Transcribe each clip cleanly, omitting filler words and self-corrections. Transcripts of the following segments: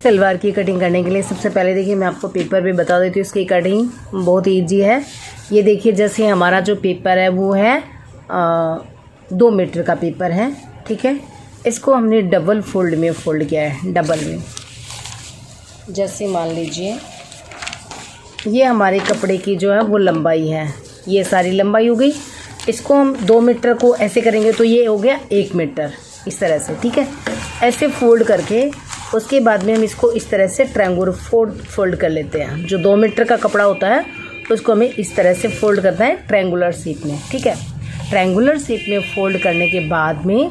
सलवार की कटिंग करने के लिए सबसे पहले देखिए मैं आपको पेपर पे बता देती हूँ। इसकी कटिंग बहुत ईजी है। ये देखिए जैसे हमारा जो पेपर है वो है 2 मीटर का पेपर है, ठीक है। इसको हमने डबल फोल्ड में फोल्ड किया है, डबल में। जैसे मान लीजिए ये हमारे कपड़े की जो है वो लंबाई है, ये सारी लंबाई हो गई। इसको हम 2 मीटर को ऐसे करेंगे तो ये हो गया 1 मीटर, इस तरह से, ठीक है। ऐसे फोल्ड करके उसके बाद में हम इसको इस तरह से ट्रायंगुलर फोल्ड कर लेते हैं। जो 2 मीटर का कपड़ा होता है उसको हमें इस तरह से फोल्ड करना है ट्रायंगुलर शेप में, ठीक है। ट्रायंगुलर शेप में फोल्ड करने के बाद में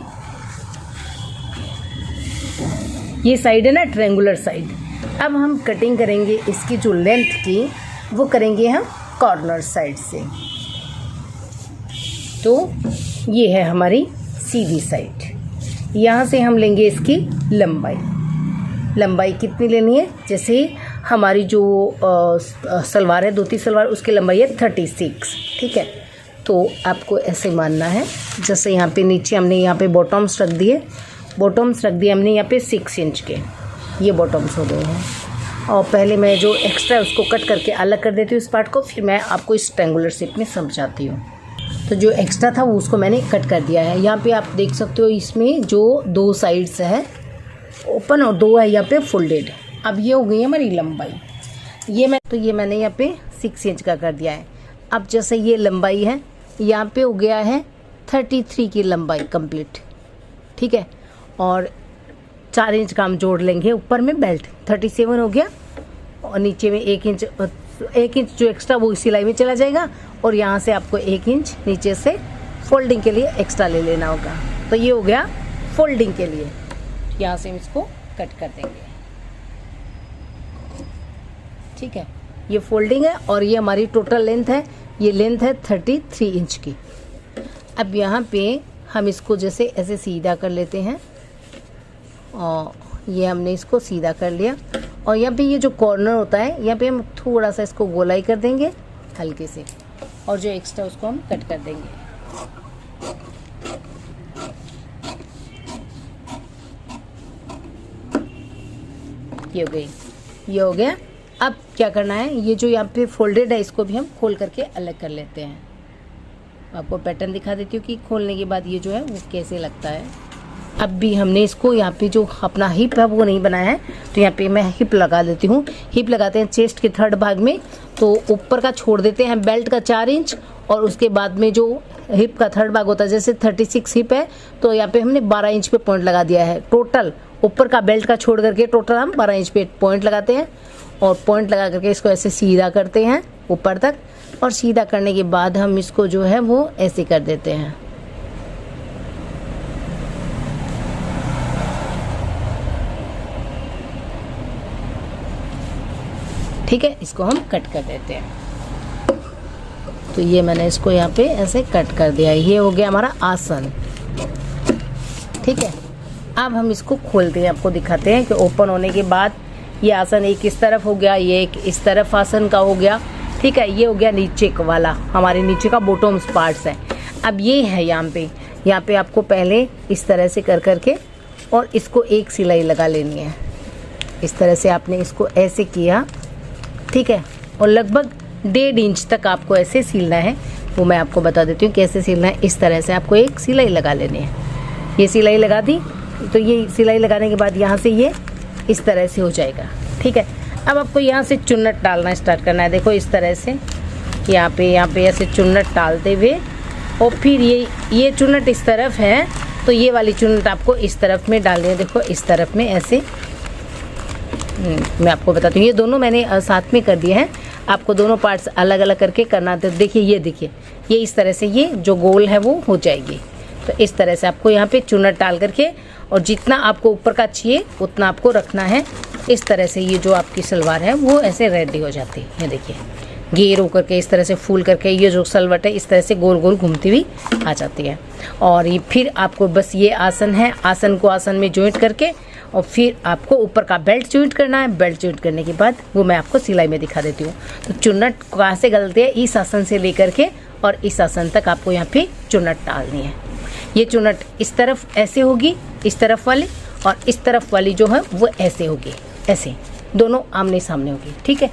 ये साइड है ना ट्रायंगुलर साइड, अब हम कटिंग करेंगे इसकी जो लेंथ की वो करेंगे हम कॉर्नर साइड से। तो ये है हमारी सीधी साइड। यहाँ से हम लेंगे इसकी लंबाई कितनी लेनी है, जैसे हमारी जो सलवार है, धोती सलवार, उसकी लंबाई है 36, ठीक है। तो आपको ऐसे मानना है, जैसे यहाँ पे नीचे हमने यहाँ पे बॉटम्स रख दिए हमने यहाँ पे 6 इंच के, ये बॉटम्स हो गए हैं। और पहले मैं जो एक्स्ट्रा उसको कट करके अलग कर देती हूँ इस पार्ट को, फिर मैं आपको इस ट्रायंगुलर शेप में समझाती हूँ। तो जो एक्स्ट्रा था वो उसको मैंने कट कर दिया है। यहाँ पे आप देख सकते हो इसमें जो 2 साइड्स है ओपन और 2 है यहाँ पे फोल्डेड। अब ये हो गई है हमारी लंबाई, ये मैंने यहाँ पे 6 इंच का कर दिया है। अब जैसे ये लंबाई है, यहाँ पे हो गया है 33 की लंबाई कंप्लीट, ठीक है। और 4 इंच का हम जोड़ लेंगे ऊपर में, बेल्ट 37 हो गया। और नीचे में 1 इंच जो एक्स्ट्रा वो सिलाई में चला जाएगा। और यहाँ से आपको 1 इंच नीचे से फोल्डिंग के लिए एक्स्ट्रा ले लेना होगा। तो ये हो गया फोल्डिंग के लिए, यहाँ से हम इसको कट कर देंगे, ठीक है। ये फोल्डिंग है और ये हमारी टोटल लेंथ है, ये लेंथ है 33 इंच की। अब यहाँ पे हम इसको जैसे ऐसे सीधा कर लेते हैं, और ये हमने इसको सीधा कर लिया। और यहाँ पे ये जो कॉर्नर होता है यहाँ पे हम थोड़ा सा इसको गोलाई कर देंगे हल्के से, और जो एक्स्ट्रा उसको हम कट कर देंगे। ये हो गया। अब क्या करना है, ये जो यहाँ पे फोल्डेड है इसको भी हम खोल करके अलग कर लेते हैं। आपको पैटर्न दिखा देती हूँ कि खोलने के बाद ये जो है वो कैसे लगता है। अब भी हमने इसको यहाँ पे जो अपना हिप है वो नहीं बनाया है, तो यहाँ पे मैं हिप लगा देती हूँ। हिप लगाते हैं चेस्ट के 3rd भाग में, तो ऊपर का छोड़ देते हैं बेल्ट का 4 इंच, और उसके बाद में जो हिप का 3rd भाग होता है, जैसे 36 हिप है तो यहाँ पे हमने 12 इंच पे पॉइंट लगा दिया है। टोटल ऊपर का बेल्ट का छोड़ करके टोटल हम 12 इंच पे पॉइंट लगाते हैं, और पॉइंट लगा करके इसको ऐसे सीधा करते हैं ऊपर तक। और सीधा करने के बाद हम इसको जो है वो ऐसे कर देते हैं, ठीक है। इसको हम कट कर देते हैं। तो ये मैंने इसको यहाँ पे ऐसे कट कर दिया है। ये हो गया हमारा आसन, ठीक है। अब हम इसको खोलते हैं, आपको दिखाते हैं कि ओपन होने के बाद ये आसन एक इस तरफ हो गया, ये एक इस तरफ आसन का हो गया, ठीक है। ये हो गया नीचे वाला, हमारे नीचे का बॉटम्स पार्ट्स है। अब ये है यहाँ पे आपको पहले इस तरह से कर करके और इसको एक सिलाई लगा लेनी है। इस तरह से आपने इसको ऐसे किया, ठीक है। और लगभग 1.5 इंच तक आपको ऐसे सिलना है, वो मैं आपको बता देती हूँ कैसे सिलना है। इस तरह से आपको एक सिलाई लगा लेनी है। ये सिलाई लगा दी, तो ये सिलाई लगाने के बाद यहाँ से ये इस तरह से हो जाएगा, ठीक है। अब आपको यहाँ से चुन्नट डालना स्टार्ट करना है। देखो इस तरह से यहाँ पे ऐसे चुन्नट डालते हुए, और फिर ये चुन्नट इस तरफ है तो ये वाली चुन्नट आपको इस तरफ में डालनी है। देखो इस तरफ में ऐसे, मैं आपको बताती हूँ। ये दोनों मैंने साथ में कर दिए हैं, आपको दोनों पार्ट्स अलग अलग करके करना। तो देखिए ये इस तरह से ये जो गोल है वो हो जाएगी। तो इस तरह से आपको यहाँ पे चुन्नट डाल करके, और जितना आपको ऊपर का चाहिए उतना आपको रखना है। इस तरह से ये जो आपकी सलवार है वो ऐसे रेडी हो जाती है। ये देखिए घेर होकर के इस तरह से फूल करके ये जो सलवट है इस तरह से गोल गोल घूमती हुई आ जाती है। और ये फिर आपको बस ये आसन है, आसन को आसन में जॉइंट करके, और फिर आपको ऊपर का बेल्ट जॉइंट करना है। बेल्ट जॉइंट करने के बाद वो मैं आपको सिलाई में दिखा देती हूँ। तो चुन्नट कहाँ से गलती है, इस आसन से लेकर के और इस आसन तक आपको यहाँ पे चुन्नट डालनी है। ये चुन्नट इस तरफ ऐसे होगी, इस तरफ वाली, और इस तरफ वाली जो है वो ऐसे होगी। ऐसे दोनों आमने सामने होगी, ठीक है।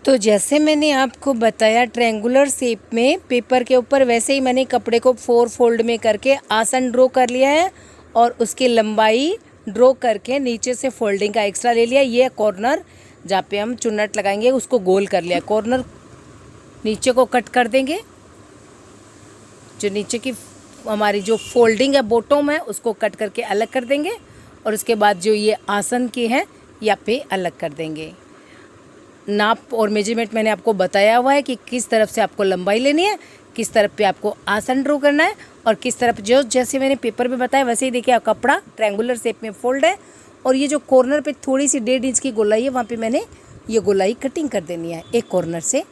तो जैसे मैंने आपको बताया ट्रायंगुलर शेप में पेपर के ऊपर, वैसे ही मैंने कपड़े को 4 फोल्ड में करके आसन ड्रॉ कर लिया है और उसकी लंबाई ड्रॉ करके नीचे से फोल्डिंग का एक्स्ट्रा ले लिया। ये कॉर्नर जहाँ पे हम चुन्नट लगाएंगे उसको गोल कर लिया। कॉर्नर नीचे को कट कर देंगे, जो नीचे की हमारी जो फोल्डिंग है बॉटम है उसको कट करके अलग कर देंगे और उसके बाद जो ये आसन के हैं यहाँ पे अलग कर देंगे। नाप और मेजरमेंट मैंने आपको बताया हुआ है कि किस तरफ से आपको लंबाई लेनी है, किस तरफ पे आपको आसन ड्रॉ करना है और किस तरफ जो जैसे मैंने पेपर पे बताया वैसे ही देखिए कपड़ा ट्रायंगुलर शेप में फोल्ड है और ये जो कॉर्नर पे थोड़ी सी 1.5 इंच की गोलाई है वहाँ पे मैंने ये गोलाई कटिंग कर देनी है एक कॉर्नर से।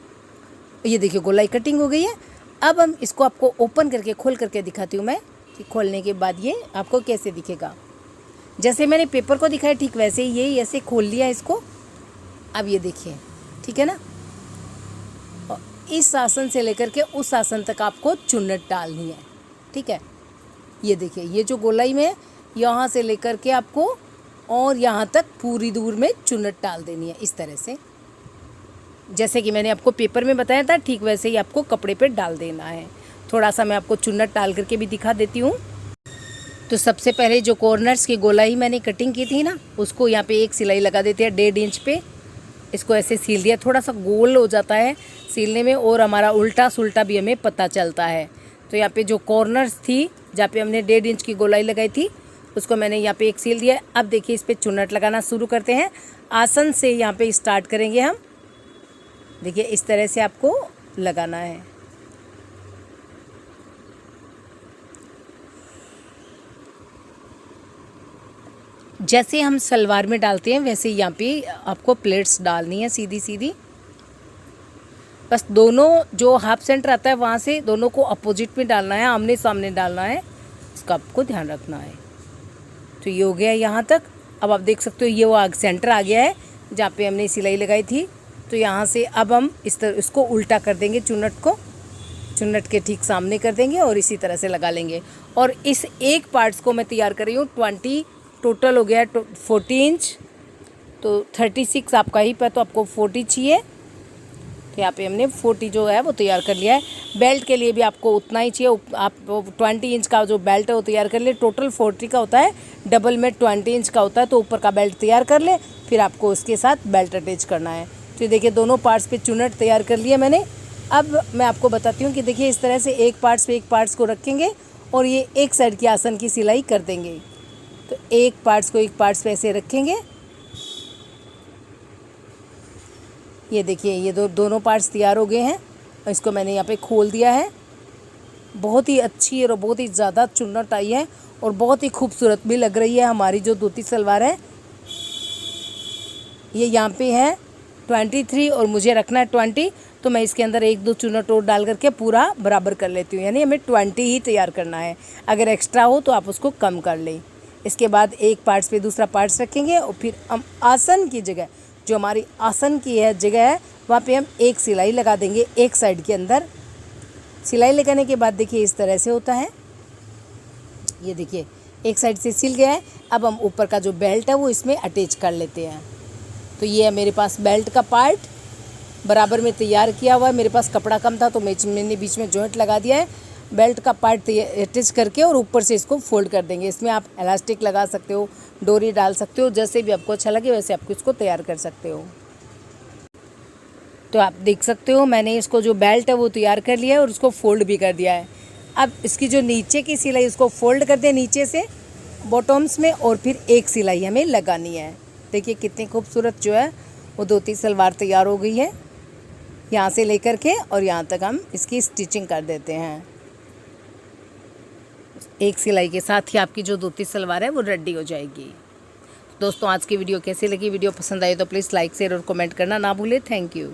ये देखिए गोलाई कटिंग हो गई है। अब हम इसको आपको ओपन करके खोल करके दिखाती हूँ मैं कि खोलने के बाद ये आपको कैसे दिखेगा। जैसे मैंने पेपर को दिखाया ठीक वैसे ही यही ऐसे खोल लिया इसको। अब ये देखिए, ठीक है ना। और इस आसन से लेकर के उस आसन तक आपको चुन्नट डालनी है, ठीक है। ये देखिए ये जो गोलाई में यहाँ से लेकर के आपको और यहाँ तक पूरी दूर में चुन्नट डाल देनी है इस तरह से। जैसे कि मैंने आपको पेपर में बताया था ठीक वैसे ही आपको कपड़े पे डाल देना है। थोड़ा सा मैं आपको चुन्नट डाल करके भी दिखा देती हूँ। तो सबसे पहले जो कॉर्नर्स की गोलाई मैंने कटिंग की थी ना उसको यहाँ पे एक सिलाई लगा देते हैं 1.5 इंच पे। इसको ऐसे सील दिया, थोड़ा सा गोल हो जाता है सीलने में और हमारा उल्टा सुल्टा भी हमें पता चलता है। तो यहाँ पे जो कॉर्नर्स थी जहाँ पे हमने 1.5 इंच की गोलाई लगाई थी उसको मैंने यहाँ पे एक सील दिया। अब देखिए इस पर चुन्नट लगाना शुरू करते हैं। आसन से यहाँ पे स्टार्ट करेंगे हम। देखिए इस तरह से आपको लगाना है। जैसे हम सलवार में डालते हैं वैसे यहाँ पे आपको प्लेट्स डालनी है सीधी सीधी। बस दोनों जो हाफ सेंटर आता है वहाँ से दोनों को अपोजिट में डालना है, आमने सामने डालना है, इसका आपको ध्यान रखना है। तो ये हो गया यहाँ तक। अब आप देख सकते हो ये वो सेंटर आ गया है जहाँ पे हमने सिलाई लगाई थी। तो यहाँ से अब हम इस तरह इसको उल्टा कर देंगे, चुन्नट को चुन्नट के ठीक सामने कर देंगे और इसी तरह से लगा लेंगे। और इस एक पार्ट्स को मैं तैयार कर रही हूँ 20, टोटल हो गया 40 इंच। तो 36 आपका ही पे तो आपको 40 चाहिए। तो यहाँ पे हमने 40 जो है वो तैयार कर लिया है। बेल्ट के लिए भी आपको उतना ही चाहिए। आप 20 इंच का जो बेल्ट है वो तैयार कर ले। टोटल 40 का होता है, डबल में 20 इंच का होता है। तो ऊपर का बेल्ट तैयार कर ले, फिर आपको उसके साथ बेल्ट अटैच करना है। तो देखिए दोनों पार्ट्स पे चुन्नट तैयार कर लिया मैंने। अब मैं आपको बताती हूँ कि देखिए इस तरह से एक पार्ट्स पे एक पार्ट्स को रखेंगे और ये एक साइड की आसन की सिलाई कर देंगे। तो एक पार्ट्स को एक पार्ट्स पे ऐसे रखेंगे। ये देखिए ये दोनों पार्ट्स तैयार हो गए हैं और इसको मैंने यहाँ पे खोल दिया है। बहुत ही अच्छी और बहुत ही ज़्यादा चुन्नट आई है और बहुत ही खूबसूरत भी लग रही है हमारी जो धोती सलवार है। ये यहाँ पे है 23 और मुझे रखना है 20। तो मैं इसके अंदर 1-2 चुन्नट और डाल करके पूरा बराबर कर लेती हूँ। यानी हमें 20 ही तैयार करना है। अगर एक्स्ट्रा हो तो आप उसको कम कर लें। इसके बाद एक पार्ट्स पे दूसरा पार्ट्स रखेंगे और फिर हम आसन की जगह जो हमारी आसन की है जगह है वहाँ पे हम एक सिलाई लगा देंगे एक साइड के अंदर। सिलाई लगाने के बाद देखिए इस तरह से होता है। ये देखिए एक साइड से सिल गया है। अब हम ऊपर का जो बेल्ट है वो इसमें अटैच कर लेते हैं। तो ये है मेरे पास बेल्ट का पार्ट बराबर में तैयार किया हुआ है। मेरे पास कपड़ा कम था तो मैंने बीच में जॉइंट लगा दिया है। बेल्ट का पार्ट अटैच करके और ऊपर से इसको फोल्ड कर देंगे। इसमें आप इलास्टिक लगा सकते हो, डोरी डाल सकते हो, जैसे भी आपको अच्छा लगे वैसे आप इसको तैयार कर सकते हो। तो आप देख सकते हो मैंने इसको जो बेल्ट है वो तैयार कर लिया है और उसको फोल्ड भी कर दिया है। अब इसकी जो नीचे की सिलाई उसको फोल्ड कर दें नीचे से बॉटम्स में और फिर एक सिलाई हमें लगानी है। देखिए कितनी खूबसूरत जो है वो धोती सलवार तैयार हो गई है। यहाँ से लेकर के और यहाँ तक हम इसकी स्टिचिंग कर देते हैं। एक सिलाई के साथ ही आपकी जो धोती सलवार है वो रेडी हो जाएगी। दोस्तों आज की वीडियो कैसी लगी? वीडियो पसंद आई तो प्लीज़ लाइक शेयर और कमेंट करना ना भूलें। Thank you.